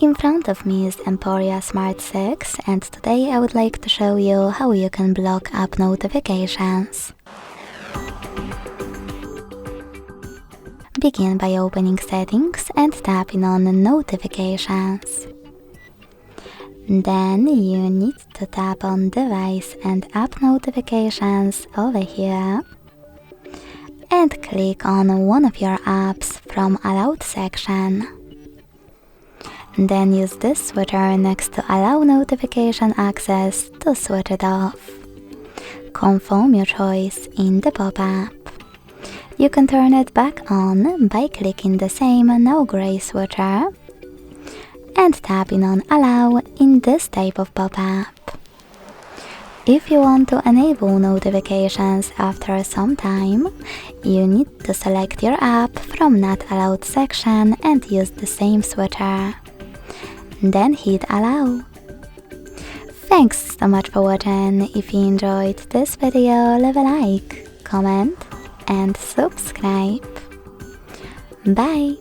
In front of me is EMPORIA Smart 6, and today I would like to show you how you can block app notifications. Begin by opening Settings and tapping on Notifications. Then you need to tap on Device and App Notifications over here and click on one of your apps from Allowed section. Then use this switcher next to Allow Notification Access to switch it off. Confirm your choice in the pop-up. You can turn it back on by clicking the same now gray switcher and tapping on Allow in this type of pop-up. If you want to enable notifications after some time, you need to select your app from Not Allowed section and use the same switcher. Then hit Allow. Thanks so much for watching. If you enjoyed this video, leave a like, comment and subscribe. Bye!